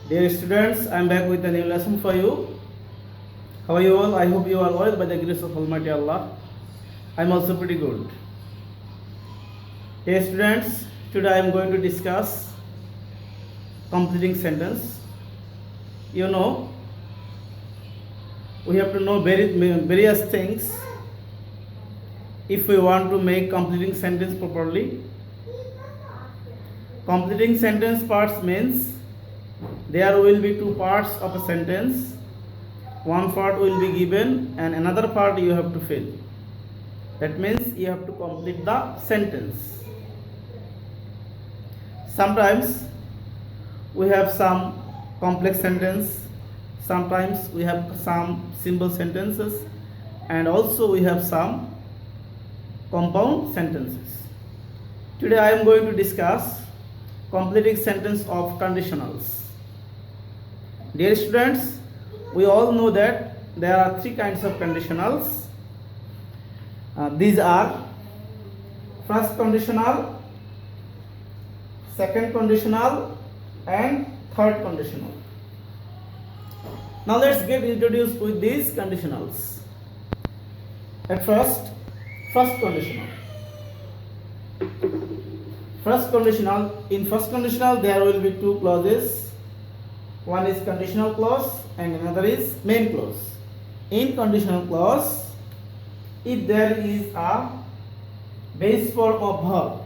Dear students, I am back with a new lesson for you. How are you all? I hope you are well by the grace of Almighty Allah. I am also pretty good. Dear students, today I am going to discuss completing sentence. You know, we have to know various things if we want to make completing sentence properly. Completing sentence parts means there will be two parts of a sentence. One part will be given and another part you have to fill. That means you have to complete the sentence. Sometimes we have some complex sentence, sometimes we have some simple sentences, and also we have some compound sentences. Today I am going to discuss completing sentence of conditionals. Dear students, we all know that there are three kinds of conditionals. These are first conditional, second conditional, and third conditional. Now let's get introduced with these conditionals. At first conditional. In first conditional there will be two clauses. One is conditional clause and another is main clause. In conditional clause, if there is a base form of verb,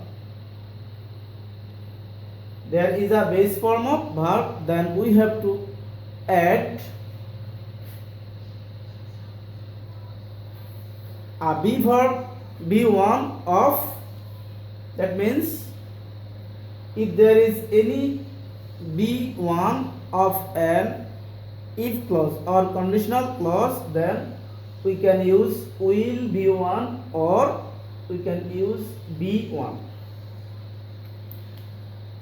then we have to add a be verb be1 of. That means if there is any be1 of an if clause or conditional clause, then we can use will be1 or we can use be1.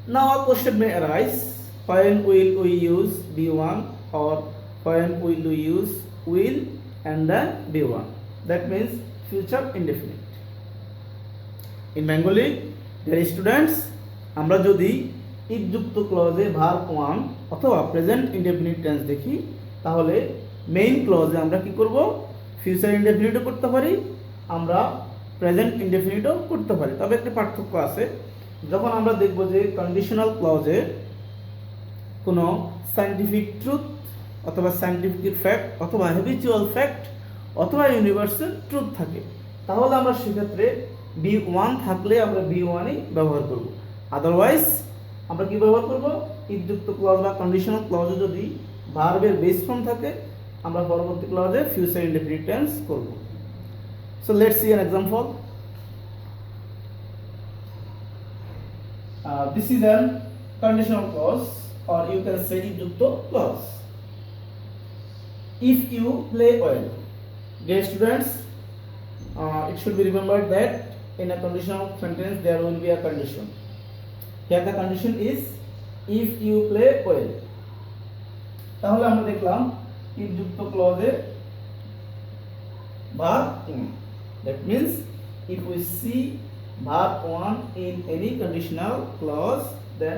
Now a question may arise, when will we use be1 or when will we use will and then be1? That means future indefinite. In Bengali, dear students, আমরা যদি if যুক্ত ক্লজে verb 1 অথবা present indefinite tense দেখি, তাহলে main ক্লজে আমরা কি করব? Future ইনডেফিনিটও করতে পারি, আমরা প্রেজেন্ট ইনডেফিনিটও করতে পারি। তবে একটা পার্থক্য আছে। যখন আমরা দেখব যে কন্ডিশনাল ক্লজে কোনো সায়েন্টিফিক ট্রুথ অথবা সায়েন্টিফিক ফ্যাক্ট অথবা হ্যাবিচুয়াল ফ্যাক্ট অথবা ইউনিভার্সাল ট্রুথ থাকে, তাহলে আমরা সেক্ষেত্রে বি1 থাকলে আমরা বি1ই ব্যবহার করব। আদারওয়াইজ আমরা কি ব্যবহার করব? ইফ যুক্ত ক্লজ বা কন্ডিশনাল ক্লজে যদি ভার্বের বেস ফর্ম থাকে, আমরা পরবর্তী ক্লজে ফিউচার ইনডেফিনিট টেন্স করব। So let's C an example. This is an conditional clause or you can say if যুক্ত clause. If you play well. Dear students, it should be remembered that in a conditional sentence there will be a condition. Here the condition is if you play well. তাহলে আমরা দেখলাম if যুক্ত ক্লজে verb 1. That means if we see verb 1 in any conditional clause, then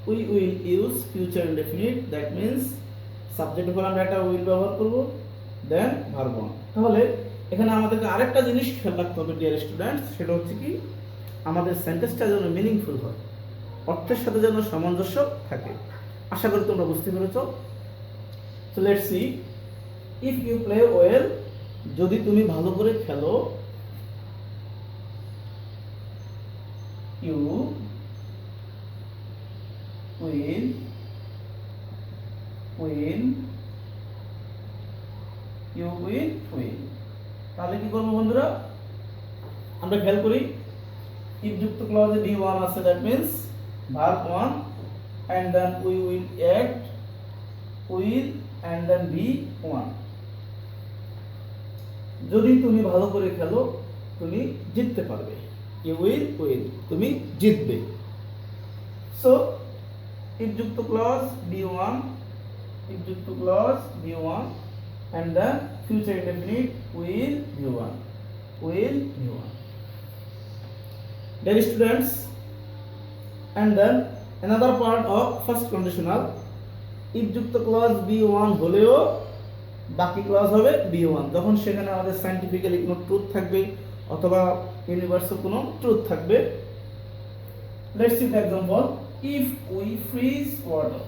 we will use future indefinite. That means subject উপর আমরা একটা will ব্যবহার করব, then verb 1. তাহলে এখানে আমাদেরকে আরেকটা জিনিস খেয়াল রাখতে হবে ডিয়ার স্টুডেন্টস, সেটা হচ্ছে কি আমাদের সেন্টেন্সটা যেন মিনিংফুল হয়, অর্থের সাথে যেন সামঞ্জস্য থাকে। আশা করি তোমরা বুঝতে পেরেছো। So let's see, if you play well, যদি তুমি ভালো করে খেলো, ইউ উইল উইন। তাহলে কি করবো বন্ধুরা? আমরা খেয়াল করি if যুক্ত ক্লজে be1 আছে, that means verb 1 and then we will add will and then be1. যদি তুমি ভালো করে খেলো, তুমি জিততে পারবে। you will win, তুমি জিতবে। so if যুক্ত clause be1 and then future indefinite will be1. Dear students, and then another part of first conditional, if যুক্ত ক্লজ B1 হলেও বাকি ক্লজ হবে B1 যখন সেখানে আমাদের সায়েন্টিফিক্যালি কোনো ট্রুথ থাকবে অথবা ইউনিভার্সাল কোনো ট্রুথ থাকবে। Let's see the example, if we fridge water,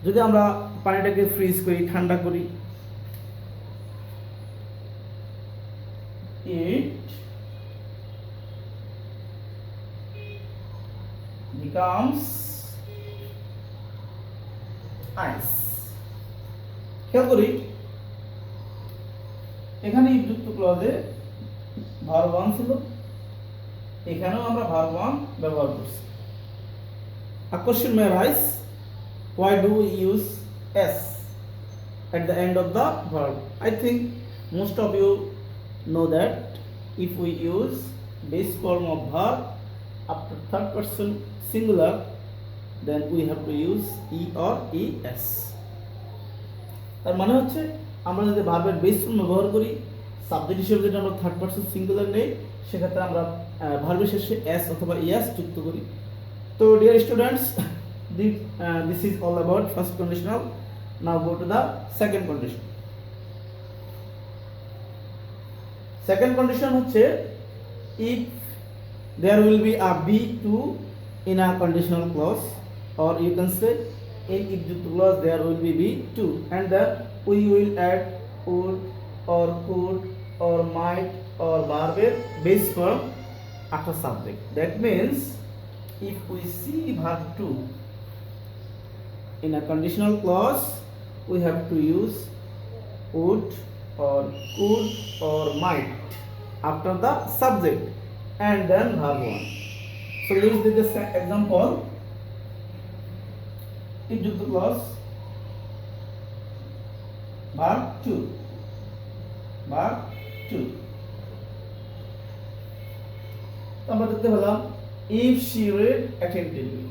যদি আমরা পানিটাকে ফ্রিজ করি, ঠান্ডা করি, it becomes ice। খেয়াল করি এখানে ইফ যুক্ত ক্লজে ভার্ব 1 ছিল, এখানেও আমরা ভার্ব 1 ব্যবহার করছি। A question may arise, why do we use s at the end of the verb? I think most of you know that if we use base form of verb after third person singular, then we have to use e or es। তার মানে হচ্ছে আমরা যদি ভার্বের base form ব্যবহার করি, subject হিসেবে যদি আমরা থার্ড পারসন সিঙ্গুলার নেই, সেক্ষেত্রে আমরা ভার্বের শেষে এস অথবা ইএস যুক্ত করি। তো dear students, this is all about first conditional. Now go to the second condition. Second condition হচ্ছে if there will be a be2 in a conditional clause, or you can say in if যুক্ত clause there will be be2 and then we will add would or could or might or verb base form after subject. That means if we see verb 2 in a conditional clause, we have to use would or could or might after the subject and then verb 1. So let's do this example. If যুক্ত clause verb 2 আমরা দেখতে পেলাম if she read attentively,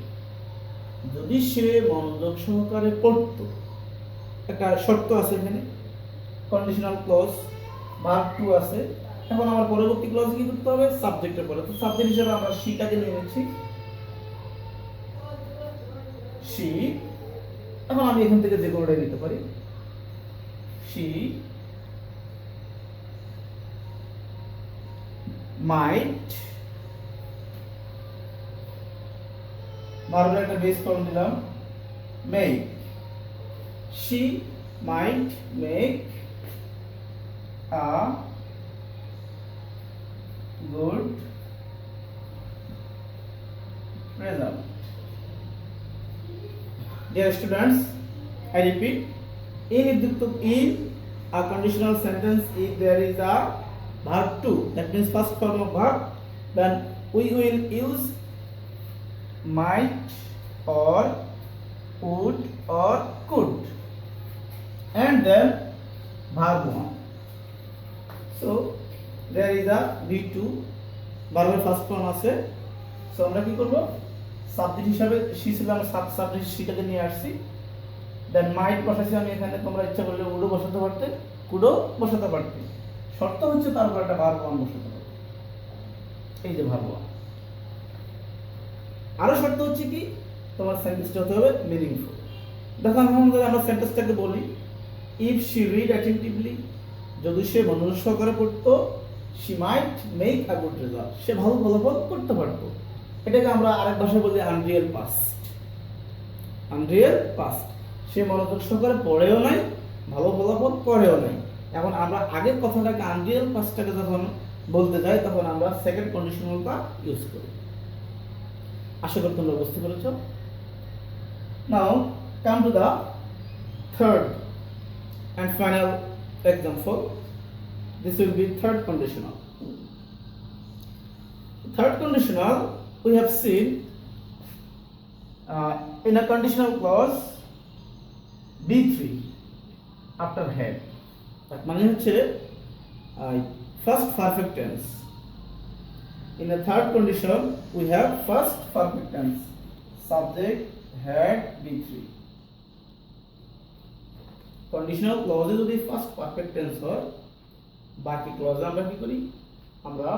যদি সে মনোযোগ সহকারে পড়তো। একটা শর্ত আছে এখানে, কন্ডিশনাল ক্লজ ভার্ব 2 আছে। এখন আমার পরবর্তী ক্লজ কি করতে হবে? সাবজেক্টের পরে। তো সাবজেক্ট হিসেবে আমরা শিটাকে নিয়ে নিচ্ছি, she। এখন আমি এখান থেকে যে কোনোটাই নিতে পারি, she might, ভার্বের একটা বেস ফর্ম দিলাম make, she might make a good result. Dear students, I repeat, in a conditional sentence, if there is a verb 2, that means first form of verb, then we will use might or would or could and then verb 1. So there is a be2, ভার্বের first form আছে। So আমরা কি করব? Subject হিসাবে she ছিল, আমরা subject সেটাকে নিয়ে আসছি। দেন মাইট বসাইছি আমি এখানে, তোমরা ইচ্ছা করলে উডও বসাতে পারতে, কুডও বসাতে পারতে। শর্ত হচ্ছে তার উপর একটা ভার্ব 1 বসাতে হবে। এই যে ভার্ব 1। আরো শর্ত হচ্ছে কি, তোমার সেন্টেন্সটা হতে হবে মিনিংফুল। দেখো আমরা সেন্টেন্সটাকে বলি, ইফ শি রিড অ্যাটেন্টিভলি, যদি সে মনোযোগ সহকারে পড়তো, she might make a good result, সে ভালো ফলাফল করতে পারতো। এটাকে আমরা আরেক ভাষায় বলি আনরিয়েল পাস্ট। আনরিয়েল পাস্ট, সে মনোযোগ সহকারে পড়েও নাই, ভালো ফলাফল করেও নাই। এখন আমরা আগের কথাটাকে আনরিয়েল পাস্টটাকে যখন বলতে যাই, তখন আমরা সেকেন্ড কন্ডিশনালটা ইউজ করি। আশা করি তোমরা বুঝতে পেরেছো। Now come to the third and final example. This will be third conditional. Third conditional we have seen in a conditional clause B3 after had, that মানে হচ্ছে first perfect tense. In the third condition we have first perfect tense, subject had B3. Conditional ক্লজে যদি first perfect tense হয়, বাকি ক্লজে আমরা কি করি? আমরা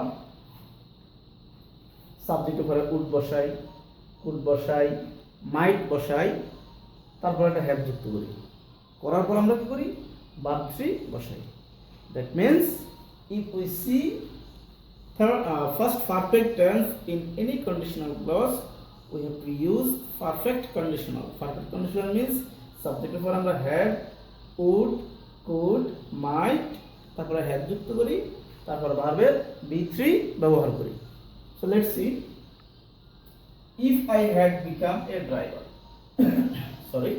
সাবজেক্টের পরে উড বসাই, কুড বসাই, মাইট বসাই, তারপর একটা হ্যাভ যুক্ত করি, করার পর আমরা কি করি, verb 3 বসাই। That means if we see first perfect tense in any conditional clause, we have to use perfect conditional. Perfect conditional means subject এর পর আমরা had, would, could, might, তারপরে have যুক্ত করি, তারপর ভার্বের be3 ব্যবহার করি। So let's see, if I had become a driver sorry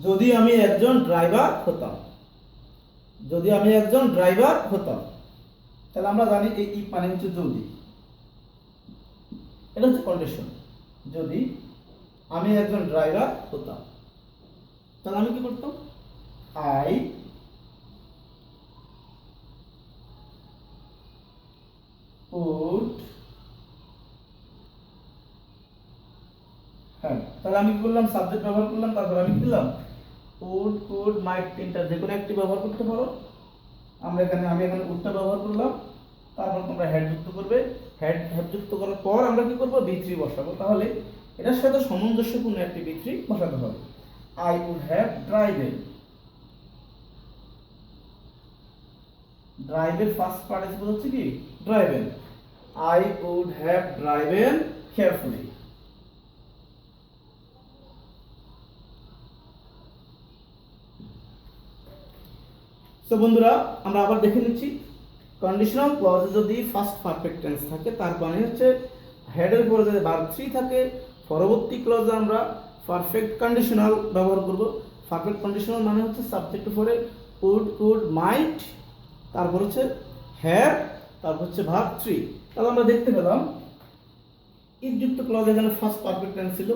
যদি আমি একজন ড্রাইভার হতাম, যদি আমি একজন ড্রাইভার হতাম, তাহলে আমরা জানি এই if মানে হচ্ছে যদি, এটা হচ্ছে কন্ডিশন। যদি আমি একজন ড্রাইভার হতাম, তাহলে আমি কি করতাম, I would have, তাহলে আমি কি করলাম, সাবজেক্ট ব্যবহার করলাম, তারপর আমি কি দিলাম, would, could, might, তিনটা যে কোনো একটি ব্যবহার করতে পারো। আমি এখানে উডটা ব্যবহার করলাম, তারপর তোমরা হ্যাড যুক্ত করবে, হ্যাড যুক্ত করার পর আমরা কি করব, be3 বসাবো। তাহলে এটার সাথে সামঞ্জস্যপূর্ণ একটি be3 বসাতে হবে। I would have driven, ড্রাইভের ফার্স্ট পার্টিসিপল হচ্ছে কি, driven, I would have driven carefully। So বন্ধুরা, আমরা আবার দেখে নিচ্ছি, কন্ডিশনাল ক্লজে যদি ফার্স্ট পারফেক্ট টেন্স থাকে, তার মানে হচ্ছে হেডের পরে যদি ভার্ব 3 থাকে, পরবর্তী ক্লজে আমরা পারফেক্ট কন্ডিশনাল ব্যবহার করব। পারফেক্ট কন্ডিশনাল মানে হচ্ছে সাবজেক্টের পরে would, could, might, তারপর হচ্ছে have, তারপর হচ্ছে ভার্ব 3। তাহলে আমরা দেখতে পেলাম ইফ যুক্ত ক্লজ এখানে ফার্স্ট পারফেক্ট টেন্স ছিল,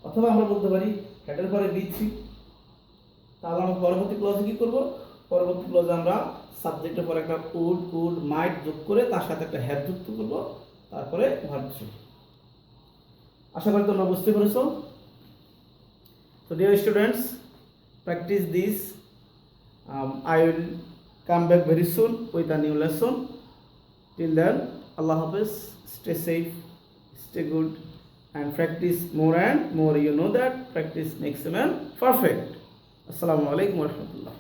অথবা আমরা বলতে পারি হেডের পরে be3। তাহলে আমরা পরবর্তী ক্লজে কি করব, পরবর্তী ক্লজে আমরা সাবজেক্টের পর একটা would, could, might যোগ করে তার সাথে একটা have যুক্ত করব, তারপরে ভার্ব 3। আশা করি তোমরা বুঝতে পেরেছো। So dear students, practice this. I will come back very soon with a new lesson. Till then, Allah Hafiz, stay safe, stay good, and practice more and more. You know that practice makes a man perfect. Assalamu alaikum wa rahmatullah.